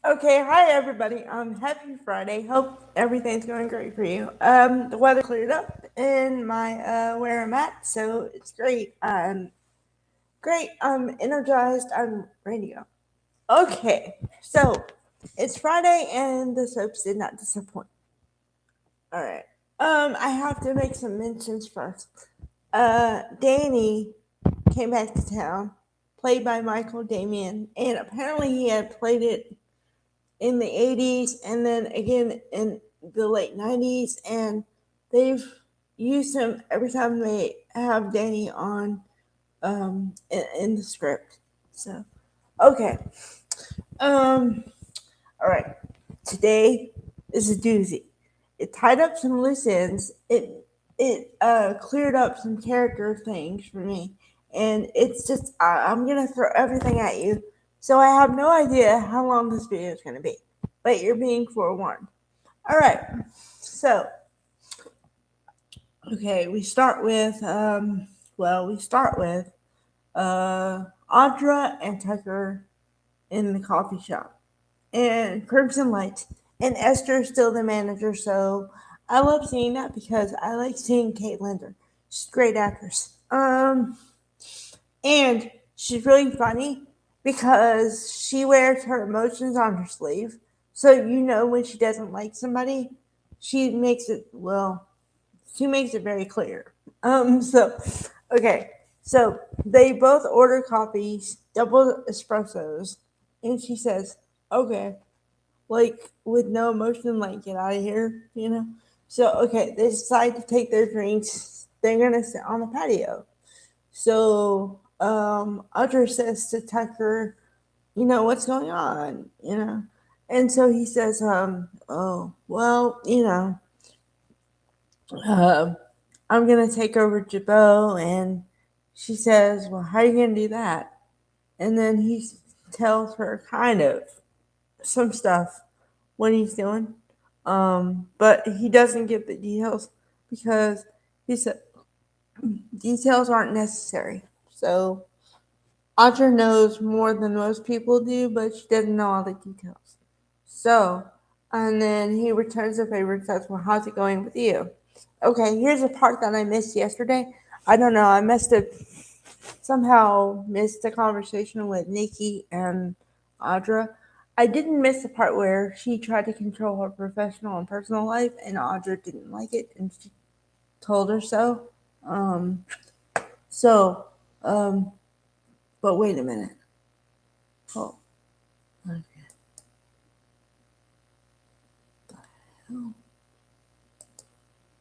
Okay, hi everybody. Happy Friday. Hope everything's going great for you. The weather cleared up in my where I'm at, so it's great. Great. I'm energized. I'm ready to go. Okay, so it's Friday and the soaps did not disappoint. All right. I have to make some mentions first. Danny came back to town, played by Michael Damian, and apparently he had played it in the 80s and then again in the late 90s, and they've used him every time they have Danny on in the script. So, okay. Um, all right. Today is a doozy. It tied up some loose ends. It cleared up some character things for me, and it's just I'm gonna throw everything at you. So I have no idea how long this video is gonna be, but you're being forewarned. All right. So okay, we start with Audra and Tucker in the coffee shop, and Crimson Lights. And Esther is still the manager, so I love seeing that because I like seeing Kate Linder. She's a great actress. And she's really funny because she wears her emotions on her sleeve. So you know when she doesn't like somebody, she makes it well, she makes it very clear. So okay. So they both order coffees, double espressos, and she says, okay, like with no emotion, like get out of here. So okay, they decide to take their drinks. They're gonna sit on the patio. So Audra says to Tucker, what's going on. And so he says, oh, well, uh, I'm gonna take over Jabot, and she says, well, how are you gonna do that? And then he tells her kind of some stuff what he's doing, but he doesn't give the details because he said details aren't necessary. So Audra knows more than most people do, but she doesn't know all the details. So, and then he returns the favor and says, well, how's it going with you? Okay, here's a part that I missed yesterday. I don't know, I must have somehow missed the conversation with Nikki and Audra. I didn't miss the part where she tried to control her professional and personal life, and Audra didn't like it, and she told her so. Um, so, um, but wait a minute. Oh, okay. All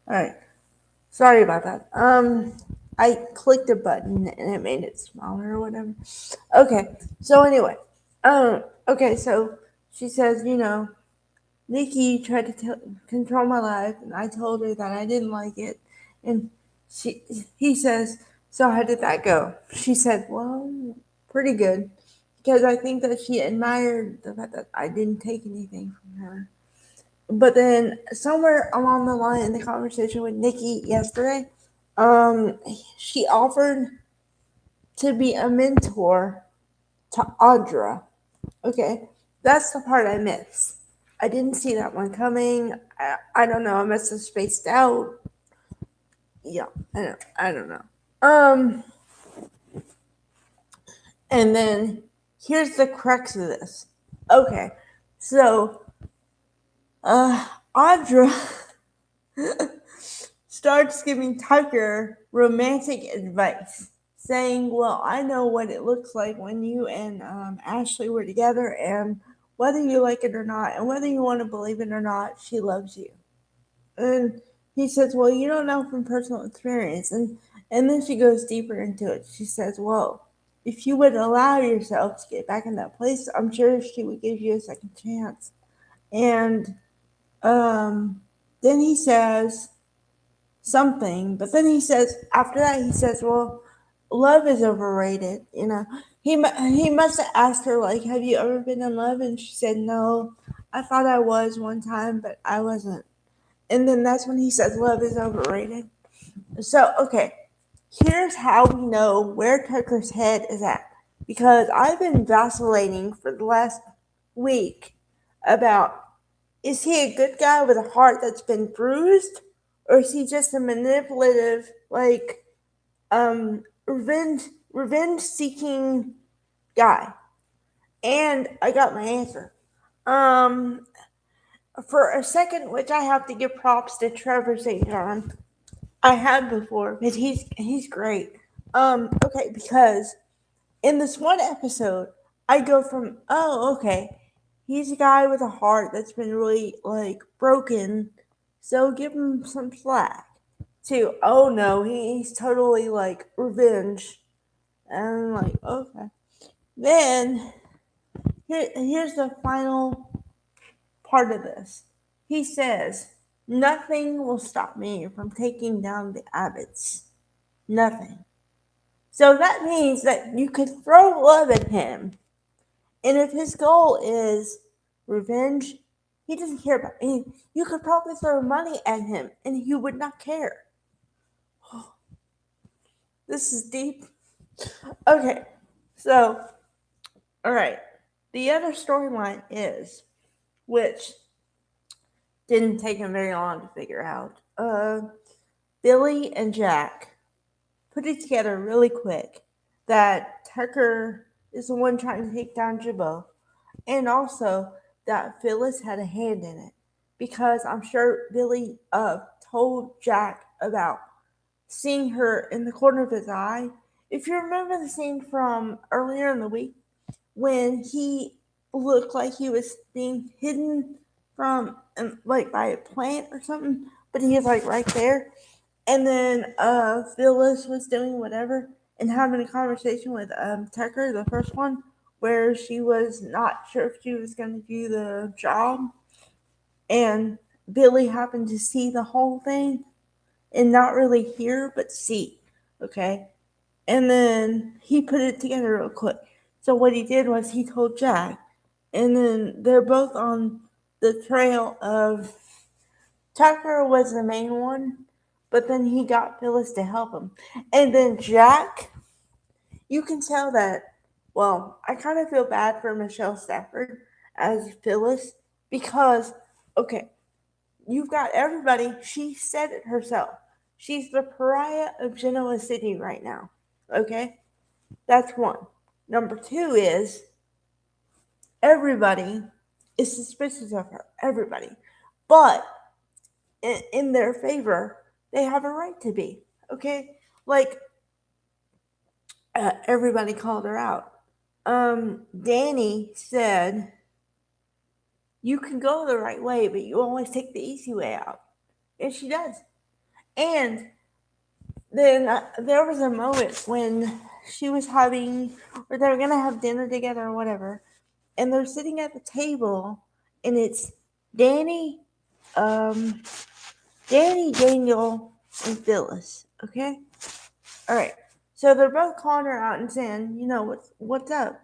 right. Sorry about that. I clicked a button and it made it smaller or whatever. Okay. So anyway, okay. So she says, Nikki tried to control my life, and I told her that I didn't like it, and he says, so how did that go? She said, well, pretty good, because I think that she admired the fact that I didn't take anything from her. But then somewhere along the line in the conversation with Nikki yesterday, um, she offered to be a mentor to Audra. Okay, that's the part I missed. I didn't see that one coming. I don't know. I must have spaced out. Yeah, I don't know. Um, and then here's the crux of this. Okay, so Audra starts giving Tucker romantic advice, saying, well, I know what it looks like when you and Ashley were together, and whether you like it or not, and whether you want to believe it or not, she loves you. And he says, well, you don't know from personal experience. And then she goes deeper into it. She says, well, if you would allow yourself to get back in that place, I'm sure she would give you a second chance. And um, then he says, something. But then he says, after that, he says, well, love is overrated. He must have asked her, like, have you ever been in love? And she said, no. I thought I was one time, but I wasn't. And then that's when he says, love is overrated. So, okay, here's how we know where Tucker's head is at. Because I've been vacillating for the last week about, is he a good guy with a heart that's been bruised, or is he just a manipulative, like, revenge seeking guy? And I got my answer. Um, for a second, which I have to give props to Trevor St. John. I had before, but he's great. Okay, because in this one episode, I go from, oh, okay, he's a guy with a heart that's been really like broken, so give him some slack. To, oh no, he's totally like revenge, and I'm like, okay. Then here's the final part of this. He says, nothing will stop me from taking down the Abbotts. Nothing. So that means that you could throw love at him. And if his goal is revenge, he doesn't care about anything. You could probably throw money at him and he would not care. This is deep. Okay, so, all right. The other storyline is, which didn't take him very long to figure out. Billy and Jack put it together really quick that Tucker is the one trying to take down Jabbo, and also that Phyllis had a hand in it because I'm sure Billy told Jack about seeing her in the corner of his eye. If you remember the scene from earlier in the week when he looked like he was being hidden from like by a plant or something, but he was like right there. And then Phyllis was doing whatever and having a conversation with Tucker, the first one, where she was not sure if she was going to do the job. And Billy happened to see the whole thing and not really hear, but see. Okay. And then he put it together real quick. So what he did was he told Jack, and then they're both on the trail of Tucker was the main one, but then he got Phyllis to help him. And then Jack, you can tell that, well, I kind of feel bad for Michelle Stafford as Phyllis because, okay, you've got everybody, she said it herself. She's the pariah of Genoa City right now. Okay? That's one. Number two is everybody is suspicious of her. Everybody. But in their favor, they have a right to be. Okay? Like, everybody called her out. Danny said, you can go the right way, but you always take the easy way out. And she does. And then there was a moment when she was having, or they were going to have dinner together or whatever, and they're sitting at the table, and it's Danny, Daniel, and Phyllis. Okay? All right. So they're both calling her out and saying, you know, what's up?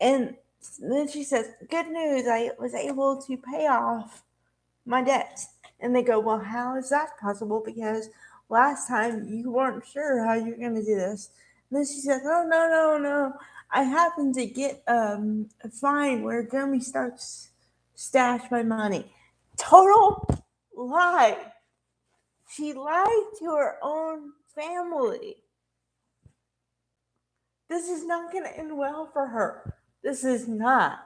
And then she says, good news, I was able to pay off my debts. And they go, well, how is that possible? Because last time you weren't sure how you're going to do this. And then she says, oh, no. I happened to get a fine where Jeremy Starks stashed my money. Total lie. She lied to her own family. This is not going to end well for her. This is not.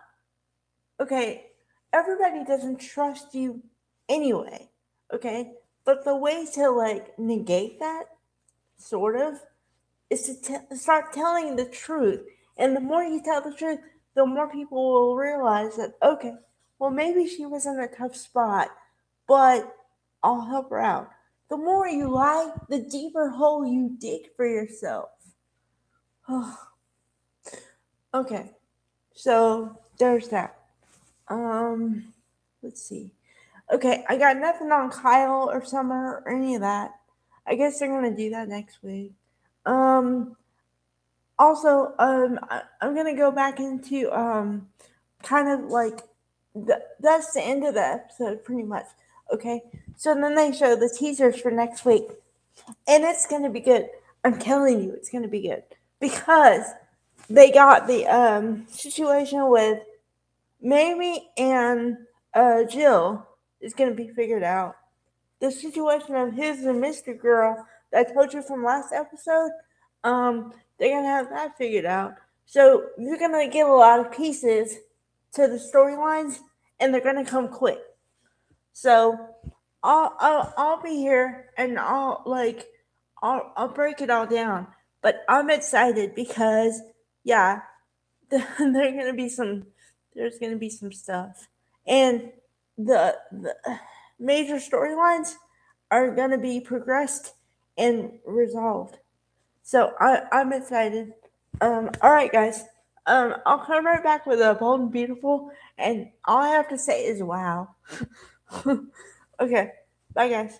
Okay, everybody doesn't trust you anyway. Okay, but the way to like negate that, sort of, is to start telling the truth. And the more you tell the truth, the more people will realize that, okay, well, maybe she was in a tough spot, but I'll help her out. The more you lie, the deeper hole you dig for yourself. Okay, so there's that. Let's see. Okay, I got nothing on Kyle or Summer or any of that. I guess they're gonna do that next week. Um, I'm gonna go back into kind of like that's the end of the episode, pretty much. Okay, so then they show the teasers for next week, and it's gonna be good. I'm telling you, it's gonna be good because they got the situation with Mamie and Jill is gonna be figured out. The situation of his and Mr. Girl that I told you from last episode, they're gonna have that figured out. So you're gonna get a lot of pieces to the storylines, and they're gonna come quick. So I'll be here and I'll break it all down. But I'm excited because yeah, gonna be some there's gonna be some stuff, and the major storylines are gonna be progressed and resolved. So I'm excited. All right, guys. I'll come right back with a bold and beautiful, and all I have to say is wow. Okay, bye, guys.